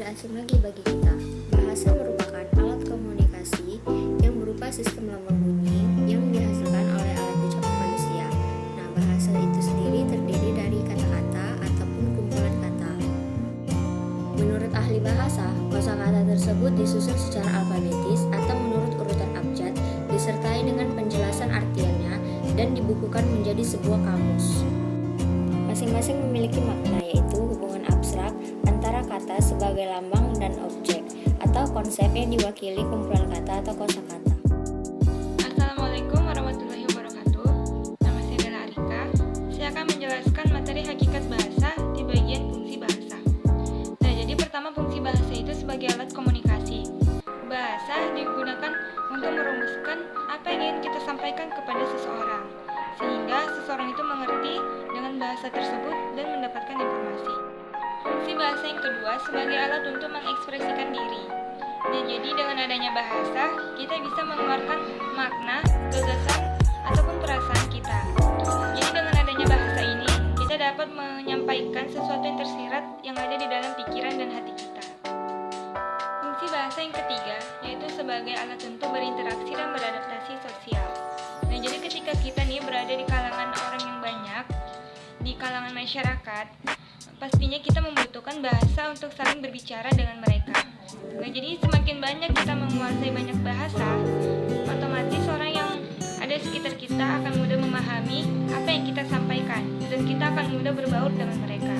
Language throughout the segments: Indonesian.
asing lagi bagi kita. Bahasa merupakan alat komunikasi yang berupa sistem lambang bunyi yang dihasilkan oleh alat ucapan manusia. Nah, bahasa itu sendiri terdiri dari kata-kata ataupun kumpulan kata. Menurut ahli bahasa, kosakata tersebut disusun secara alfabetis atau menurut urutan abjad, disertai dengan penjelasan artiannya dan dibukukan menjadi sebuah kamus. Masing-masing memiliki makna, yaitu hubungan abstrak antara kata sebagai lambang dan objek, atau konsep yang diwakili kumpulan kata atau kosakata. Assalamualaikum warahmatullahi wabarakatuh. Nama saya Bella Arika. Saya akan menjelaskan materi hakikat bahasa di bagian fungsi bahasa. Nah, jadi pertama, fungsi bahasa itu sebagai alat komunikasi. Bahasa digunakan untuk merumuskan apa yang ingin kita sampaikan kepada seseorang, sehingga seseorang itu mengerti dengan bahasa tersebut dan mendapatkan informasi. Fungsi bahasa yang kedua sebagai alat untuk mengekspresikan diri. Nah, jadi dengan adanya bahasa, kita bisa mengeluarkan makna, gagasan, ataupun perasaan kita. Jadi dengan adanya bahasa ini, kita dapat menyampaikan sesuatu yang tersirat yang ada di dalam pikiran dan hati kita. Fungsi bahasa yang ketiga, yaitu sebagai alat untuk berinteraksi dan beradaptasi sosial. Nah, jadi ketika kita nih berada di kalangan orang yang banyak, di kalangan masyarakat, pastinya kita membutuhkan bahasa untuk saling berbicara dengan mereka. Nah, jadi semakin banyak kita menguasai banyak bahasa, otomatis orang yang ada di sekitar kita akan mudah memahami apa yang kita sampaikan, dan kita akan mudah berbaur dengan mereka.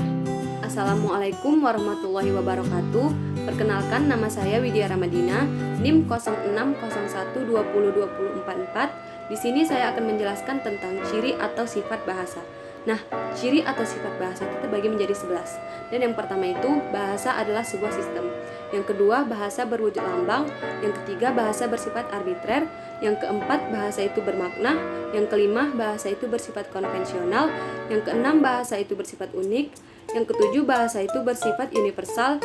Assalamualaikum warahmatullahi wabarakatuh. Perkenalkan, nama saya Widya Ramadina, NIM 0601202044. Di sini saya akan menjelaskan tentang ciri atau sifat bahasa. Nah, ciri atau sifat bahasa itu terbagi menjadi 11. Dan yang pertama itu, bahasa adalah sebuah sistem. Yang kedua, bahasa berwujud lambang. Yang ketiga, bahasa bersifat arbitrer. Yang keempat, bahasa itu bermakna. Yang kelima, bahasa itu bersifat konvensional. Yang keenam, bahasa itu bersifat unik. Yang ketujuh, bahasa itu bersifat universal.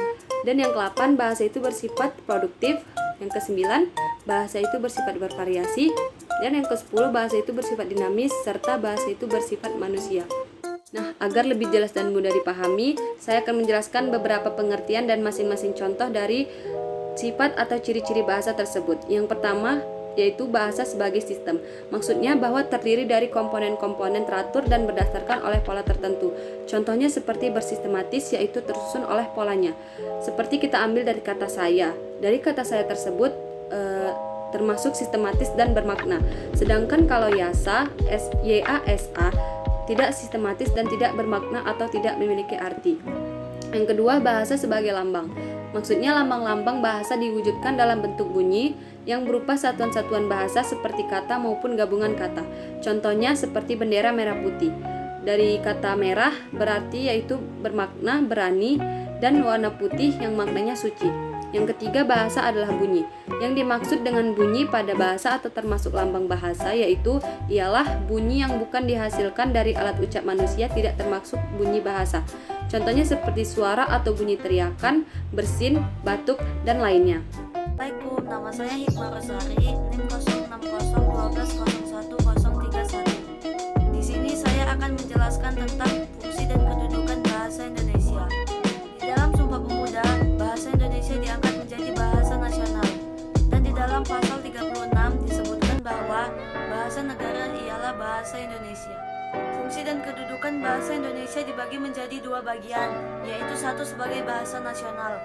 Dan yang ke-8, bahasa itu bersifat produktif. Yang ke-9, bahasa itu bersifat bervariasi. Dan yang ke-10, bahasa itu bersifat dinamis, serta bahasa itu bersifat manusia. Nah, agar lebih jelas dan mudah dipahami, saya akan menjelaskan beberapa pengertian dan masing-masing contoh dari sifat atau ciri-ciri bahasa tersebut. Yang pertama, yaitu bahasa sebagai sistem. Maksudnya bahwa terdiri dari komponen-komponen teratur dan berdasarkan oleh pola tertentu. Contohnya seperti bersistematis, yaitu tersusun oleh polanya. Seperti kita ambil dari kata saya. Dari kata saya tersebut termasuk sistematis dan bermakna. Sedangkan kalau yasa, yasa, tidak sistematis dan tidak bermakna atau tidak memiliki arti. Yang kedua, bahasa sebagai lambang. Maksudnya lambang-lambang bahasa diwujudkan dalam bentuk bunyi yang berupa satuan-satuan bahasa seperti kata maupun gabungan kata. Contohnya seperti bendera merah putih. Dari kata merah berarti yaitu bermakna berani, dan warna putih yang maknanya suci. Yang ketiga, bahasa adalah bunyi. Yang dimaksud dengan bunyi pada bahasa atau termasuk lambang bahasa yaitu ialah bunyi yang bukan dihasilkan dari alat ucap manusia, tidak termasuk bunyi bahasa. Contohnya seperti suara atau bunyi teriakan, bersin, batuk, dan lainnya. Assalamualaikum, nama saya Hikmah Rosari, NIM 0601120031. Di sini saya akan menjelaskan tentang fungsi dan kedudukan bahasa Indonesia. Di dalam Sumpah Pemuda, bahasa Indonesia diangkat menjadi bahasa nasional. Dan di dalam pasal 36 disebutkan bahwa bahasa negara ialah bahasa Indonesia. Fungsi dan kedudukan bahasa Indonesia dibagi menjadi dua bagian, yaitu satu sebagai bahasa nasional,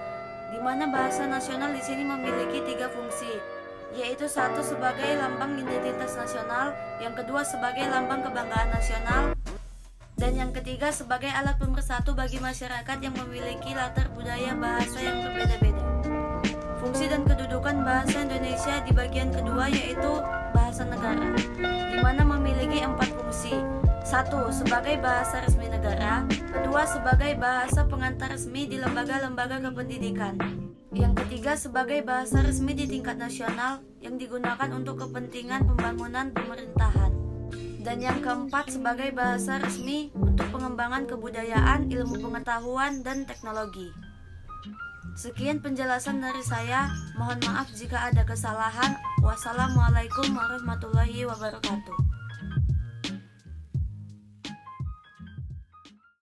di mana bahasa nasional di sini memiliki tiga fungsi, yaitu satu sebagai lambang identitas nasional, yang kedua sebagai lambang kebanggaan nasional, dan yang ketiga sebagai alat pemersatu bagi masyarakat yang memiliki latar budaya bahasa yang berbeda-beda. Fungsi dan kedudukan bahasa Indonesia di bagian kedua yaitu bahasa negara, di mana memiliki 4 fungsi. 1. Sebagai bahasa resmi negara. 2. Sebagai bahasa pengantar resmi di lembaga-lembaga kependidikan. Yang ketiga, sebagai bahasa resmi di tingkat nasional yang digunakan untuk kepentingan pembangunan pemerintahan. Dan yang keempat, sebagai bahasa resmi untuk pengembangan kebudayaan, ilmu pengetahuan, dan teknologi. Sekian penjelasan dari saya. Mohon maaf jika ada kesalahan. Wassalamualaikum warahmatullahi wabarakatuh.